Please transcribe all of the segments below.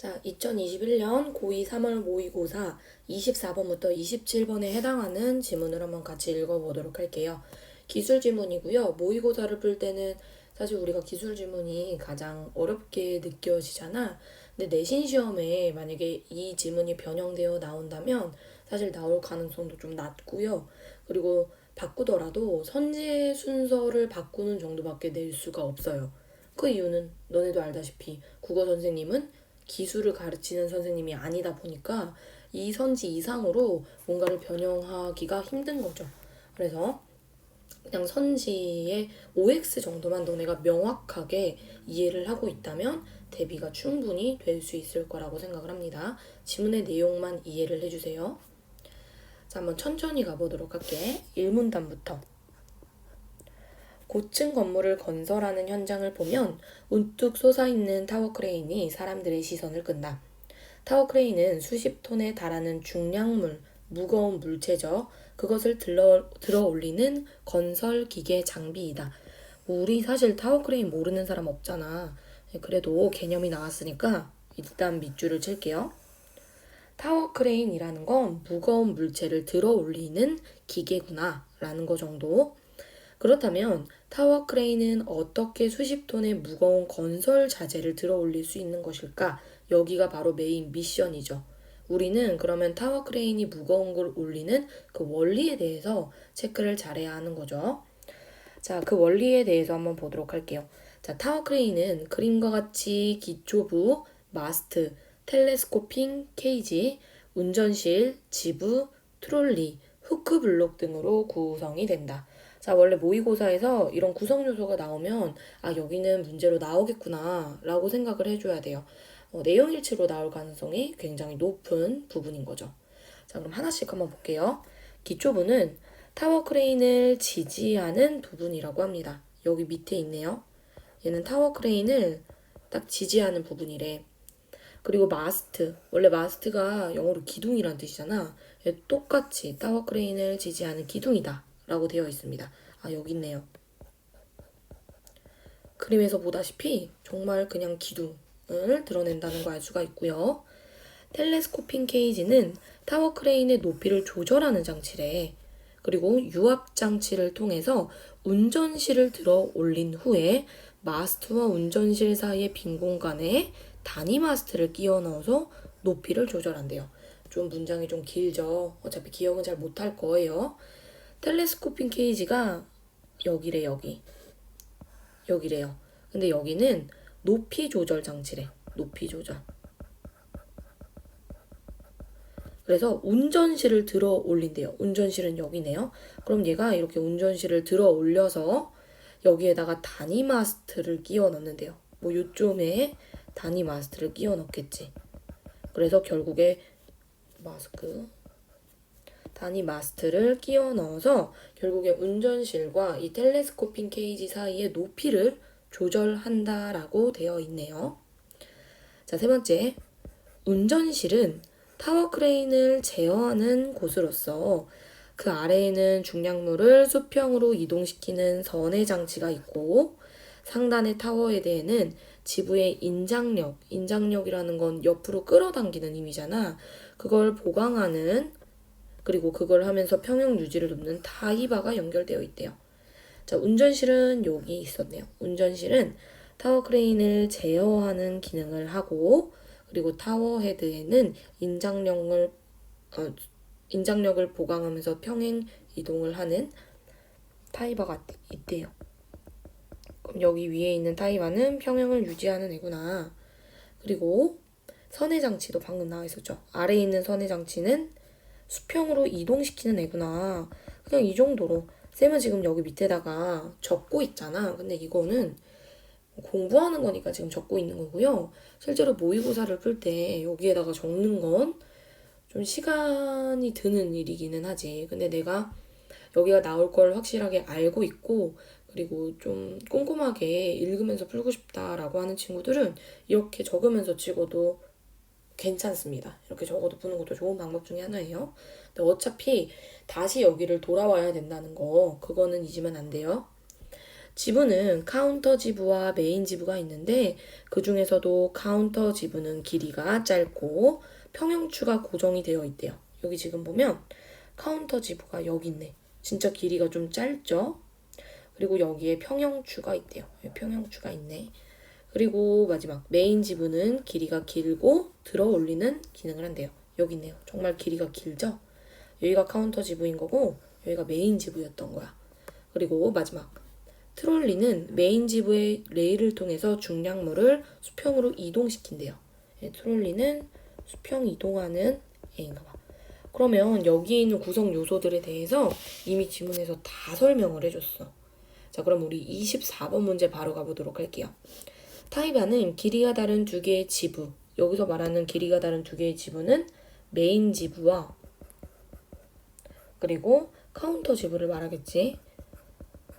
자, 2021년 고2 3월 모의고사 24번부터 27번에 해당하는 지문을 한번 같이 읽어보도록 할게요. 기술 지문이고요. 모의고사를 풀 때는 사실 우리가 기술 지문이 가장 어렵게 느껴지잖아. 근데 내신 시험에 만약에 이 지문이 변형되어 나온다면 사실 나올 가능성도 좀 낮고요. 그리고 바꾸더라도 선제 순서를 바꾸는 정도밖에 낼 수가 없어요. 그 이유는 너네도 알다시피 국어 선생님은 기술을 가르치는 선생님이 아니다 보니까 이 선지 이상으로 뭔가를 변형하기가 힘든 거죠. 그래서 그냥 선지의 OX 정도만 너네가 명확하게 이해를 하고 있다면 대비가 충분히 될 수 있을 거라고 생각을 합니다. 지문의 내용만 이해를 해주세요. 자, 한번 천천히 가보도록 할게. 1문단부터. 고층 건물을 건설하는 현장을 보면 우뚝 솟아있는 타워 크레인이 사람들의 시선을 끈다. 타워 크레인은 수십 톤에 달하는 중량물, 무거운 물체죠. 그것을 들어 올리는 건설 기계 장비이다. 우리 사실 타워 크레인 모르는 사람 없잖아. 그래도 개념이 나왔으니까 일단 밑줄을 칠게요. 타워 크레인이라는 건 무거운 물체를 들어 올리는 기계구나 라는 거 정도. 그렇다면 타워 크레인은 어떻게 수십 톤의 무거운 건설 자재를 들어 올릴 수 있는 것일까? 여기가 바로 메인 미션이죠. 우리는 그러면 타워 크레인이 무거운 걸 올리는 그 원리에 대해서 체크를 잘해야 하는 거죠. 자, 그 원리에 대해서 한번 보도록 할게요. 자, 타워 크레인은 그림과 같이 기초부, 마스트, 텔레스코핑 케이지, 운전실, 지부, 트롤리, 후크 블록 등으로 구성이 된다. 자, 원래 모의고사에서 이런 구성 요소가 나오면 여기는 문제로 나오겠구나 라고 생각을 해줘야 돼요. 내용 일치로 나올 가능성이 굉장히 높은 부분인 거죠. 자, 그럼 하나씩 한번 볼게요. 기초부는 타워 크레인을 지지하는 부분이라고 합니다. 여기 밑에 있네요. 얘는 타워 크레인을 딱 지지하는 부분이래. 그리고 마스트, 원래 마스트가 영어로 기둥이란 뜻이잖아. 똑같이 타워 크레인을 지지하는 기둥이다 라고 되어 있습니다. 여기 있네요. 그림에서 보다시피 정말 그냥 기둥을 드러낸다는 걸 알 수가 있고요. 텔레스코핑 케이지는 타워 크레인의 높이를 조절하는 장치래. 그리고 유압 장치를 통해서 운전실을 들어 올린 후에 마스트와 운전실 사이의 빈 공간에 단위 마스트를 끼워 넣어서 높이를 조절한대요. 좀 문장이 좀 길죠. 어차피 기억은 잘 못할 거예요. 텔레스코핑 케이지가 여기래, 여기래요. 근데 여기는 높이 조절 장치래. 높이 조절. 그래서 운전실을 들어 올린대요. 운전실은 여기네요. 그럼 얘가 이렇게 운전실을 들어 올려서 여기에다가 단위 마스트를 끼워 넣는데요. 뭐 요쯤에 단위 마스트를 끼워 넣겠지. 그래서 결국에 단위 마스트를 끼워 넣어서 결국에 운전실과 이 텔레스코핑 케이지 사이의 높이를 조절한다라고 되어 있네요. 자, 세 번째. 운전실은 타워 크레인을 제어하는 곳으로서 그 아래에는 중량물을 수평으로 이동시키는 선의 장치가 있고 상단의 타워에 대해는 지부의 인장력이라는 건 옆으로 끌어당기는 힘이잖아. 그걸 보강하는 그리고 그걸 하면서 평형 유지를 돕는 타이바가 연결되어 있대요. 자, 운전실은 여기 있었네요. 운전실은 타워 크레인을 제어하는 기능을 하고 그리고 타워 헤드에는 인장력을 보강하면서 평행 이동을 하는 타이바가 있대요. 그럼 여기 위에 있는 타이바는 평형을 유지하는 애구나. 그리고 선의 장치도 방금 나와 있었죠. 아래에 있는 선의 장치는 수평으로 이동시키는 애구나. 그냥 이 정도로. 쌤은 지금 여기 밑에다가 적고 있잖아. 근데 이거는 공부하는 거니까 지금 적고 있는 거고요. 실제로 모의고사를 풀 때 여기에다가 적는 건 좀 시간이 드는 일이기는 하지. 근데 내가 여기가 나올 걸 확실하게 알고 있고 그리고 좀 꼼꼼하게 읽으면서 풀고 싶다라고 하는 친구들은 이렇게 적으면서 찍어도 괜찮습니다. 이렇게 적어도 푸는 것도 좋은 방법 중에 하나예요. 근데 어차피 다시 여기를 돌아와야 된다는 거 그거는 잊으면 안 돼요. 지부는 카운터 지부와 메인 지부가 있는데 그 중에서도 카운터 지부는 길이가 짧고 평형추가 고정이 되어 있대요. 여기 지금 보면 카운터 지부가 여기 있네. 진짜 길이가 좀 짧죠? 그리고 여기에 평형추가 있대요. 평형추가 있네. 그리고 마지막 메인 지부는 길이가 길고 들어 올리는 기능을 한대요. 여기 있네요. 정말 길이가 길죠? 여기가 카운터 지부인 거고 여기가 메인 지부였던 거야. 그리고 마지막 트롤리는 메인 지부의 레일을 통해서 중량물을 수평으로 이동시킨대요. 트롤리는 수평 이동하는 애인가 봐. 그러면 여기에 있는 구성 요소들에 대해서 이미 지문에서 다 설명을 해줬어. 자, 그럼 우리 24번 문제 바로 가보도록 할게요. 타이바는 길이가 다른 두 개의 지부, 여기서 말하는 길이가 다른 두 개의 지부는 메인 지부와 그리고 카운터 지부를 말하겠지.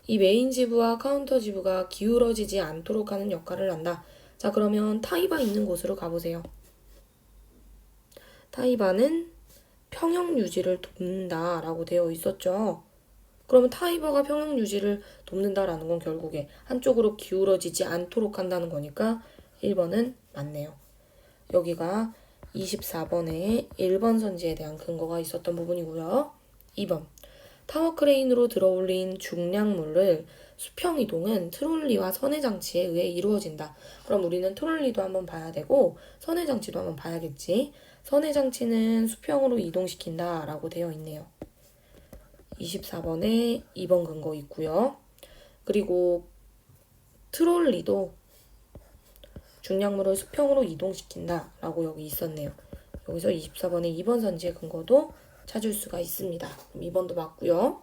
이 메인 지부와 카운터 지부가 기울어지지 않도록 하는 역할을 한다. 자, 그러면 타이바 있는 곳으로 가보세요. 타이바는 평형 유지를 돕는다 라고 되어 있었죠. 그러면 타이바가 평형 유지를 돕는다라는 건 결국에 한쪽으로 기울어지지 않도록 한다는 거니까 1번은 맞네요. 여기가 24번에 1번 선지에 대한 근거가 있었던 부분이고요. 2번. 타워 크레인으로 들어올린 중량물을 수평 이동은 트롤리와 선해 장치에 의해 이루어진다. 그럼 우리는 트롤리도 한번 봐야 되고 선해 장치도 한번 봐야겠지. 선해 장치는 수평으로 이동시킨다 라고 되어 있네요. 24번에 2번 근거 있고요. 그리고 트롤리도 중량물을 수평으로 이동시킨다 라고 여기 있었네요. 여기서 24번에 2번 선지의 근거도 찾을 수가 있습니다. 2번도 맞고요.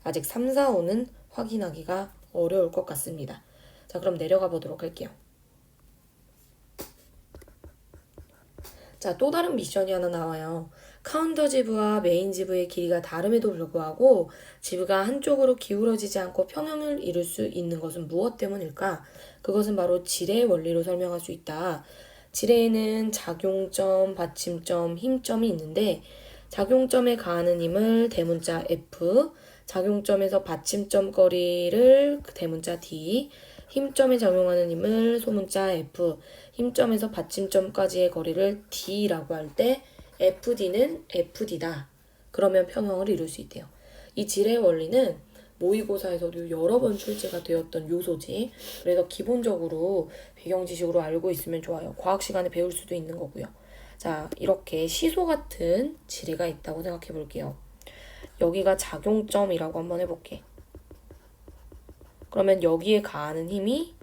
아직 3, 4, 5는 확인하기가 어려울 것 같습니다. 자, 그럼 내려가 보도록 할게요. 자, 또 다른 미션이 하나 나와요. 카운터 지부와 메인 지부의 길이가 다름에도 불구하고 지부가 한쪽으로 기울어지지 않고 평형을 이룰 수 있는 것은 무엇 때문일까? 그것은 바로 지뢰의 원리로 설명할 수 있다. 지뢰에는 작용점, 받침점, 힘점이 있는데 작용점에 가하는 힘을 대문자 F, 작용점에서 받침점 거리를 대문자 D, 힘점에 작용하는 힘을 소문자 F, 힘점에서 받침점까지의 거리를 D라고 할 때 FD는 FD다. 그러면 평형을 이룰 수 있대요. 이 지뢰의 원리는 모의고사에서도 여러 번 출제가 되었던 요소지. 그래서 기본적으로 배경 지식으로 알고 있으면 좋아요. 과학 시간에 배울 수도 있는 거고요. 자, 이렇게 시소 같은 지뢰가 있다고 생각해 볼게요. 여기가 작용점이라고 한번 해볼게. 그러면 여기에 가하는 힘이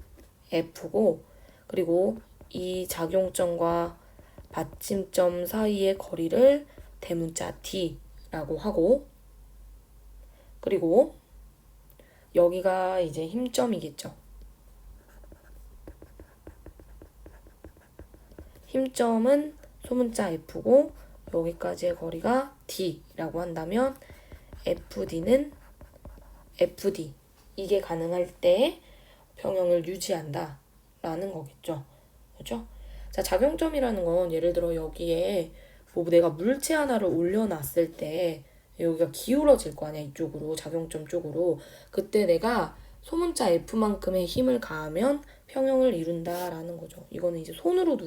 F고 그리고 이 작용점과 받침점 사이의 거리를 대문자 D라고 하고 그리고 여기가 이제 힘점이겠죠. 힘점은 소문자 F고 여기까지의 거리가 D라고 한다면 FD는 FD 이게 가능할 때 평형을 유지한다 라는 거겠죠. 그렇죠? 자, 작용점이라는 건 예를 들어 여기에 뭐 내가 물체 하나를 올려놨을 때 여기가 기울어질 거 아니야. 이쪽으로 작용점 쪽으로. 그때 내가 소문자 F만큼의 힘을 가하면 평형을 이룬다라는 거죠. 이거는 이제 손으로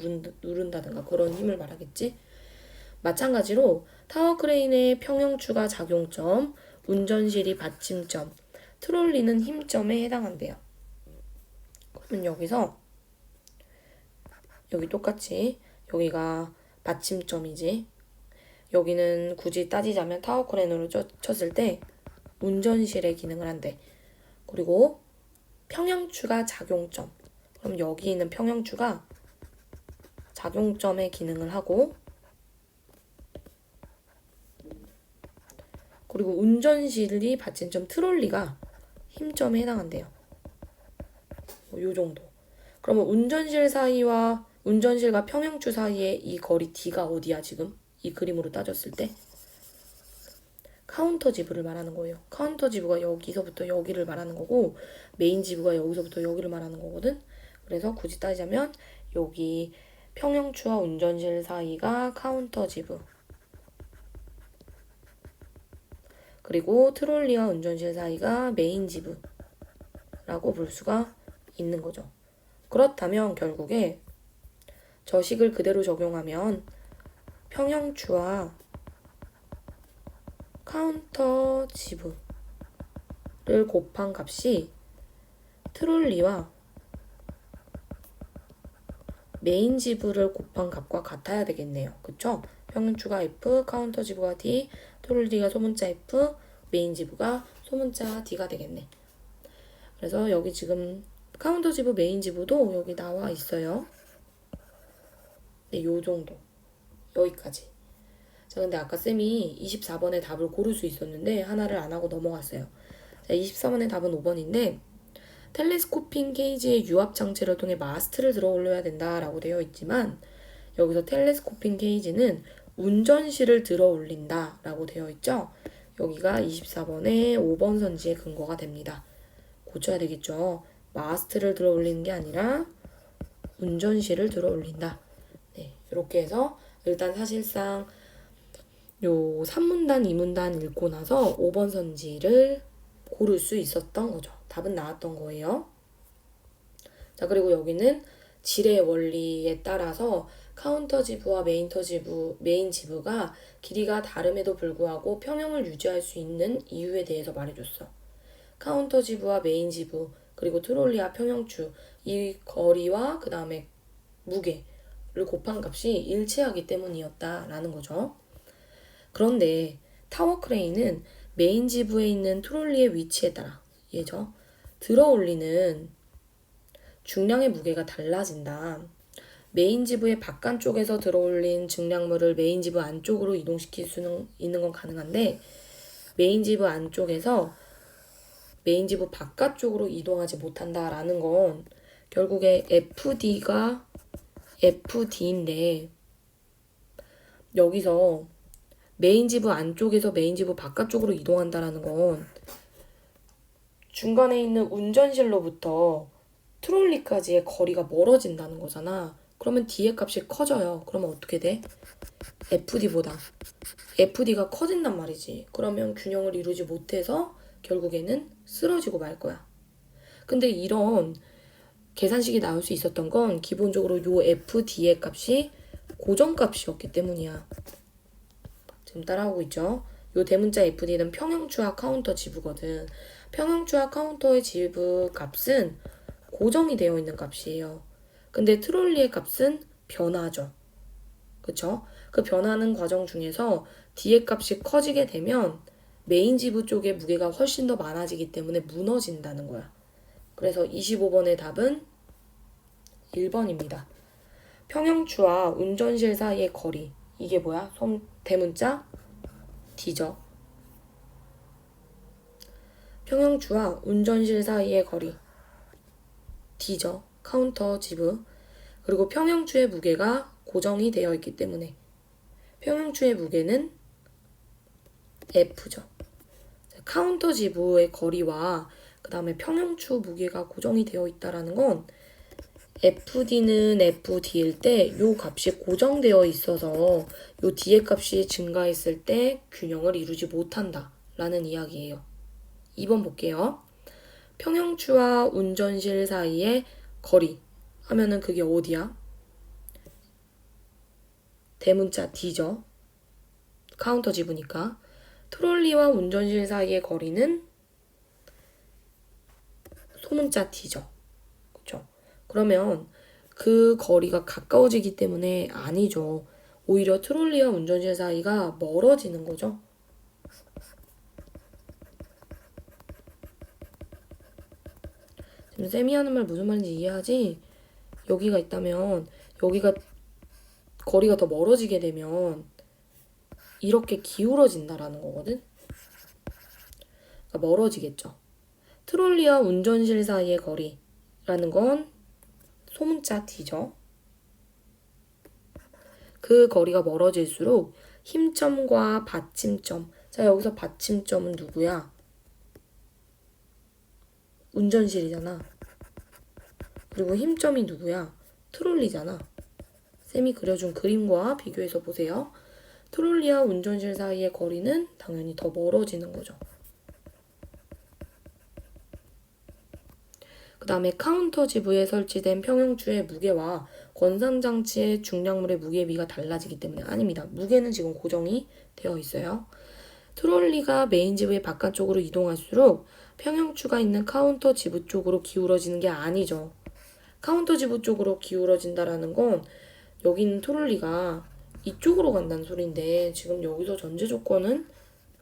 누른다든가 그런 힘을 말하겠지. 마찬가지로 타워 크레인의 평형추가 작용점, 운전실이 받침점, 트롤리는 힘점에 해당한대요. 그러면 여기서 여기 똑같이 여기가 받침점이지. 여기는 굳이 따지자면 타워 크레인으로 쳤을 때 운전실의 기능을 한대. 그리고 평형추가 작용점. 그럼 여기 있는 평형추가 작용점의 기능을 하고 그리고 운전실이 받침점 트롤리가 힘점에 해당한대요. 요 정도. 그러면 운전실과 평형추 사이의 이 거리 D가 어디야 지금? 이 그림으로 따졌을 때 카운터 지부를 말하는 거예요. 카운터 지부가 여기서부터 여기를 말하는 거고 메인 지부가 여기서부터 여기를 말하는 거거든. 그래서 굳이 따지자면 여기 평형추와 운전실 사이가 카운터 지부 그리고 트롤리와 운전실 사이가 메인 지부라고 라고 볼 수가 있는 거죠. 그렇다면 결국에 저식을 그대로 적용하면 평형추와 카운터 지브를 곱한 값이 트롤리와 메인 지브를 곱한 값과 같아야 되겠네요. 그쵸? 평형추가 F, 카운터 지브가 D, 트롤리가 소문자 F, 메인 지브가 소문자 D가 되겠네. 그래서 여기 지금 카운터 지브, 메인 지브도 여기 나와 있어요. 네, 요 정도. 여기까지. 자, 근데 아까 쌤이 24번의 답을 고를 수 있었는데 하나를 안 하고 넘어갔어요. 자, 24번의 답은 5번인데 텔레스코핑 케이지의 유압 장치를 통해 마스트를 들어 올려야 된다라고 되어 있지만 여기서 텔레스코핑 케이지는 운전실을 들어 올린다라고 되어 있죠. 여기가 24번의 5번 선지의 근거가 됩니다. 고쳐야 되겠죠. 마스트를 들어 올리는 게 아니라 운전실을 들어 올린다. 네, 이렇게 해서 일단 사실상 요 3문단, 2문단 읽고 나서 5번 선지를 고를 수 있었던 거죠. 답은 나왔던 거예요. 자, 그리고 여기는 질의 원리에 따라서 카운터 지브와 메인 지브가 길이가 다름에도 불구하고 평형을 유지할 수 있는 이유에 대해서 말해줬어. 카운터 지브와 메인 지브, 그리고 트롤리와 평형추, 이 거리와 그 다음에 무게를 곱한 값이 일치하기 때문이었다라는 거죠. 그런데 타워 크레인은 메인 지브에 있는 트롤리의 위치에 따라 얘죠. 들어 올리는 중량의 무게가 달라진다. 메인 지브의 바깥쪽에서 들어 올린 중량물을 메인 지브 안쪽으로 이동시킬 수는 있는 건 가능한데 메인 지브 안쪽에서 메인 지브 바깥쪽으로 이동하지 못한다라는 건 결국에 FD가 FD인데 여기서 메인 지브 안쪽에서 메인 지브 바깥쪽으로 이동한다라는 건 중간에 있는 운전실로부터 트롤리까지의 거리가 멀어진다는 거잖아. 그러면 D의 값이 커져요. 그러면 어떻게 돼? FD보다 FD가 커진단 말이지. 그러면 균형을 이루지 못해서 결국에는 쓰러지고 말 거야. 근데 이런 계산식이 나올 수 있었던 건 기본적으로 요 FD의 값이 고정값이었기 때문이야. 지금 따라오고 있죠? 요 대문자 FD는 평형추와 카운터 지브거든. 평형추와 카운터의 지브 값은 고정이 되어 있는 값이에요. 근데 트롤리의 값은 변하죠. 그쵸? 그 변하는 과정 중에서 D의 값이 커지게 되면 메인 지브 쪽의 무게가 훨씬 더 많아지기 때문에 무너진다는 거야. 그래서 25번의 답은 1번입니다. 평형추와 운전실 사이의 거리. 이게 뭐야? 대문자 D죠. 평형추와 운전실 사이의 거리 D죠. 카운터 지브. 그리고 평형추의 무게가 고정이 되어 있기 때문에 평형추의 무게는 F죠. 카운터 지브의 거리와 그 다음에 평형추 무게가 고정이 되어 있다라는 건 FD는 FD일 때 요 값이 고정되어 있어서 요 D의 값이 증가했을 때 균형을 이루지 못한다 라는 이야기예요. 2번 볼게요. 평형추와 운전실 사이의 거리 하면은 그게 어디야? 대문자 D죠. 카운터 지브니까. 트롤리와 운전실 사이의 거리는 소문자 T죠. 그쵸? 그러면 그 거리가 가까워지기 때문에 아니죠. 오히려 트롤리와 운전실 사이가 멀어지는 거죠. 지금 쌤이 하는 말 무슨 말인지 이해하지? 여기가 있다면 여기가 거리가 더 멀어지게 되면 이렇게 기울어진다라는 거거든? 그러니까 멀어지겠죠. 트롤리와 운전실 사이의 거리라는 건 소문자 T죠. 그 거리가 멀어질수록 힘점과 받침점. 자, 여기서 받침점은 누구야? 운전실이잖아. 그리고 힘점이 누구야? 트롤리잖아. 쌤이 그려준 그림과 비교해서 보세요. 트롤리와 운전실 사이의 거리는 당연히 더 멀어지는 거죠. 그 다음에 카운터 지부에 설치된 평형추의 무게와 권상장치의 중량물의 무게의 비가 달라지기 때문에 아닙니다. 무게는 지금 고정이 되어 있어요. 트롤리가 메인 지부의 바깥쪽으로 이동할수록 평형추가 있는 카운터 지부 쪽으로 기울어지는 게 아니죠. 카운터 지부 쪽으로 기울어진다라는 건 여기 있는 트롤리가 이쪽으로 간다는 소리인데 지금 여기서 전제 조건은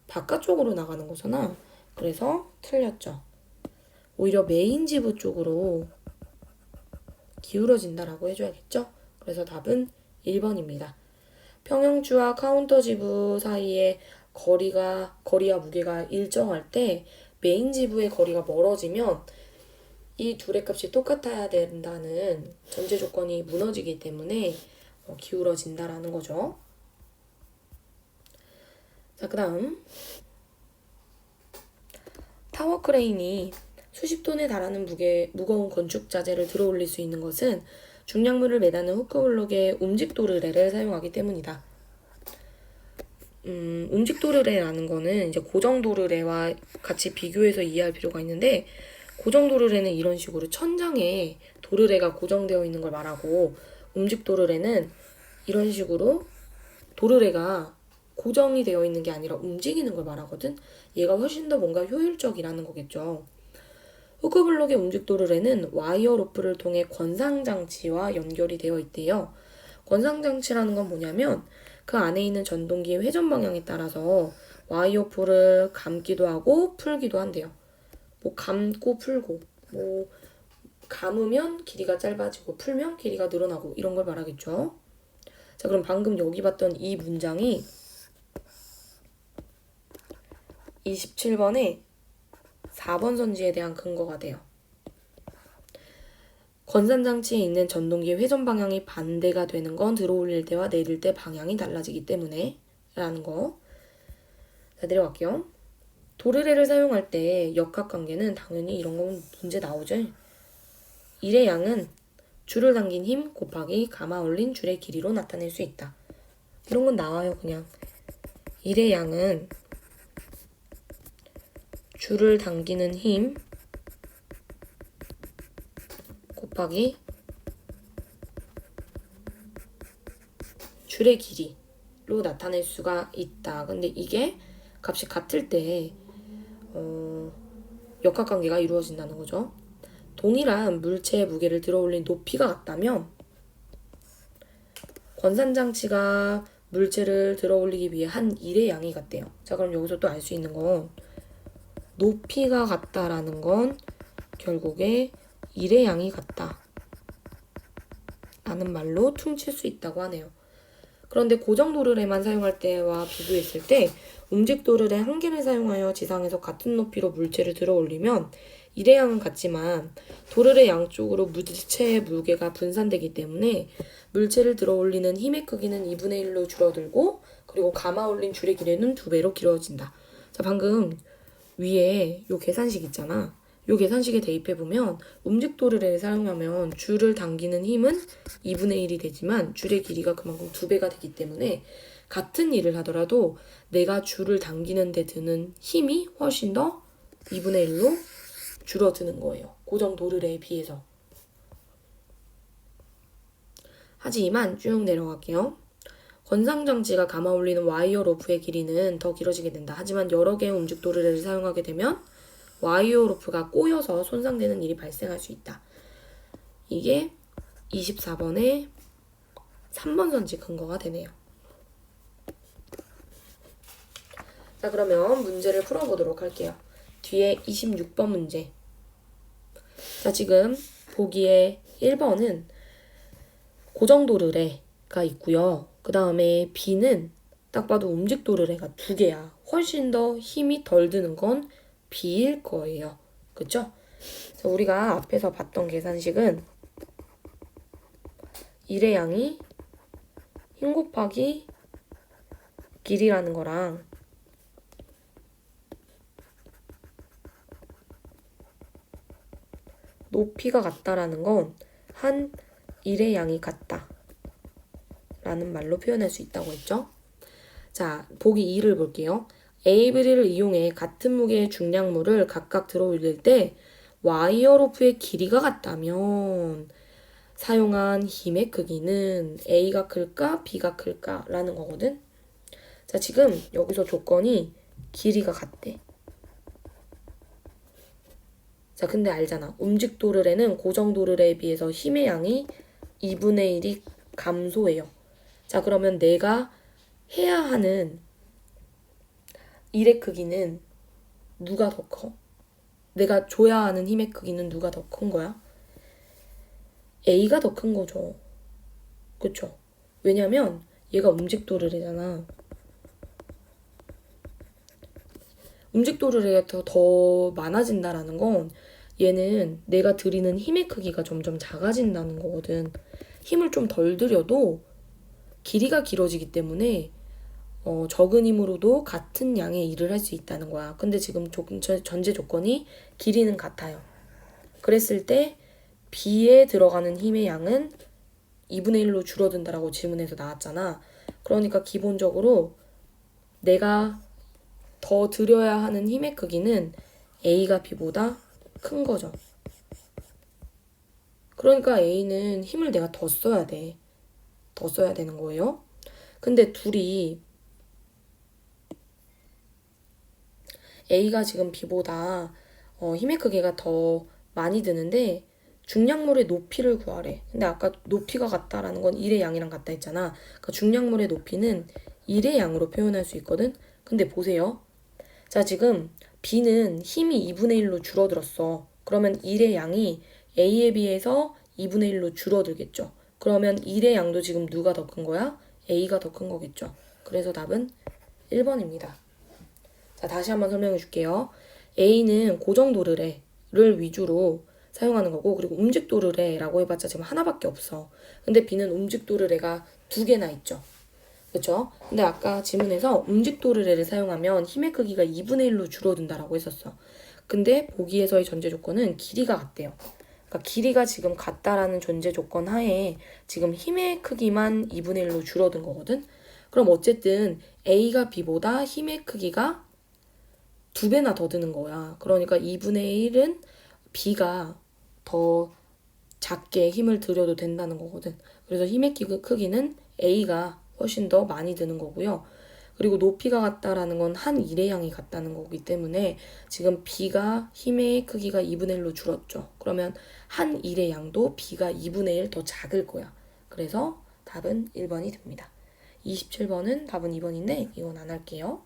바깥쪽으로 나가는 거잖아. 그래서 틀렸죠. 오히려 메인 지부 쪽으로 기울어진다라고 해줘야겠죠? 그래서 답은 1번입니다. 평형추와 카운터 지부 사이의 거리와 무게가 일정할 때 메인 지부의 거리가 멀어지면 이 둘의 값이 똑같아야 된다는 전제 조건이 무너지기 때문에 기울어진다라는 거죠. 자, 그 다음 타워 크레인이 수십 톤에 달하는 무거운 건축 자재를 들어 올릴 수 있는 것은 중량물을 매다는 후크블록의 움직 도르래를 사용하기 때문이다. 움직 도르래라는 거는 이제 고정 도르래와 같이 비교해서 이해할 필요가 있는데, 고정 도르래는 이런 식으로 천장에 도르래가 고정되어 있는 걸 말하고, 움직 도르래는 이런 식으로 도르래가 고정이 되어 있는 게 아니라 움직이는 걸 말하거든. 얘가 훨씬 더 뭔가 효율적이라는 거겠죠. 후크블록의 움직 도르래는 와이어 로프를 통해 권상장치와 연결이 되어 있대요. 권상장치라는 건 뭐냐면 그 안에 있는 전동기의 회전 방향에 따라서 와이어 풀을 감기도 하고 풀기도 한대요. 뭐 감고 풀고, 뭐 감으면 길이가 짧아지고 풀면 길이가 늘어나고 이런 걸 말하겠죠. 자, 그럼 방금 여기 봤던 이 문장이 27번에 4번 선지에 대한 근거가 돼요. 권산장치에 있는 전동기의 회전 방향이 반대가 되는 건 들어올릴 때와 내릴 때 방향이 달라지기 때문에 라는 거. 자, 내려갈게요. 도르래를 사용할 때 역학관계는 당연히 이런 건 문제 나오죠. 일의 양은 줄을 당긴 힘 곱하기 감아 올린 줄의 길이로 나타낼 수 있다. 이런 건 나와요, 그냥. 일의 양은 줄을 당기는 힘 곱하기 줄의 길이로 나타낼 수가 있다. 근데 이게 값이 같을 때 역학관계가 이루어진다는 거죠. 동일한 물체의 무게를 들어올린 높이가 같다면 권산장치가 물체를 들어올리기 위해 한 일의 양이 같대요. 자, 그럼 여기서 또 알 수 있는 건 높이가 같다라는 건 결국에 일의 양이 같다 라는 말로 퉁칠 수 있다고 하네요. 그런데 고정 도르래만 사용할 때와 비교했을 때 움직 도르래 한 개를 사용하여 지상에서 같은 높이로 물체를 들어 올리면 일의 양은 같지만 도르래 양쪽으로 물체의 무게가 분산되기 때문에 물체를 들어 올리는 힘의 크기는 2분의 1로 줄어들고 그리고 감아 올린 줄의 길이는 2배로 길어진다. 자, 방금 위에 요 계산식 있잖아. 요 계산식에 대입해보면 움직 도르래를 사용하면 줄을 당기는 힘은 2분의 1이 되지만 줄의 길이가 그만큼 2배가 되기 때문에 같은 일을 하더라도 내가 줄을 당기는 데 드는 힘이 훨씬 더 2분의 1로 줄어드는 거예요. 고정 도르래에 비해서. 하지만 쭉 내려갈게요. 권상장치가 감아 올리는 와이어 로프의 길이는 더 길어지게 된다. 하지만 여러 개의 움직 도르래를 사용하게 되면 와이어 로프가 꼬여서 손상되는 일이 발생할 수 있다. 이게 24번의 3번 선지 근거가 되네요. 자, 그러면 문제를 풀어보도록 할게요. 뒤에 26번 문제. 자, 지금 보기에 1번은 고정 도르래가 있고요. 그 다음에 B는 딱 봐도 움직 도르래가 2개야. 훨씬 더 힘이 덜 드는 건 B일 거예요. 그쵸? 자, 우리가 앞에서 봤던 계산식은 1의 양이 힘 곱하기 길이라는 거랑 높이가 같다라는 건 한 1의 양이 같다 라는 말로 표현할 수 있다고 했죠. 자, 보기 2를 볼게요. A, B를 이용해 같은 무게의 중량물을 각각 들어 올릴 때 와이어 로프의 길이가 같다면 사용한 힘의 크기는 A가 클까 B가 클까 라는 거거든. 자, 지금 여기서 조건이 길이가 같대. 자, 근데 알잖아. 움직 도르래는 고정 도르래에 비해서 힘의 양이 2분의 1이 감소해요. 자, 그러면 내가 해야 하는 일의 크기는 누가 더 커? 내가 줘야 하는 힘의 크기는 누가 더 큰 거야? A가 더 큰 거죠. 그쵸? 왜냐면 얘가 움직 도르래잖아. 움직 도르래가 더 많아진다라는 건 얘는 내가 들이는 힘의 크기가 점점 작아진다는 거거든. 힘을 좀 덜 들여도 길이가 길어지기 때문에 적은 힘으로도 같은 양의 일을 할 수 있다는 거야. 근데 지금 전제 조건이 길이는 같아요. 그랬을 때 B에 들어가는 힘의 양은 2분의 1로 줄어든다라고 질문에서 나왔잖아. 그러니까 기본적으로 내가 더 들여야 하는 힘의 크기는 A가 B보다 큰 거죠. 그러니까 A는 힘을 내가 더 써야 돼. 더 써야 되는 거예요. 근데 둘이 A가 지금 B보다 힘의 크기가 더 많이 드는데 중량물의 높이를 구하래. 근데 아까 높이가 같다라는 건 1의 양이랑 같다 했잖아. 그러니까 중량물의 높이는 1의 양으로 표현할 수 있거든. 근데 보세요. 자, 지금 B는 힘이 2분의 1로 줄어들었어. 그러면 1의 양이 A에 비해서 2분의 1로 줄어들겠죠. 그러면 1의 양도 지금 누가 더 큰 거야? A가 더 큰 거겠죠. 그래서 답은 1번입니다. 자, 다시 한번 설명해 줄게요. A는 고정 도르래를 위주로 사용하는 거고, 그리고 움직 도르래라고 해봤자 지금 하나밖에 없어. 근데 B는 움직 도르래가 2개나 있죠. 그쵸? 근데 아까 지문에서 움직 도르래를 사용하면 힘의 크기가 2분의 1로 줄어든다라고 했었어. 근데 보기에서의 전제 조건은 길이가 같대요. 그러니까 길이가 지금 같다라는 전제 조건 하에 지금 힘의 크기만 2분의 1로 줄어든 거거든? 그럼 어쨌든 A가 B보다 힘의 크기가 2배나 더 드는 거야. 그러니까 2분의 1은 B가 더 작게 힘을 들여도 된다는 거거든. 그래서 힘의 크기는 A가 훨씬 더 많이 드는 거고요. 그리고 높이가 같다라는 건 한 일의 양이 같다는 거기 때문에 지금 B가 힘의 크기가 2분의 1로 줄었죠. 그러면 한 일의 양도 B가 2분의 1 더 작을 거야. 그래서 답은 1번이 됩니다. 27번은 답은 2번인데 이건 안 할게요.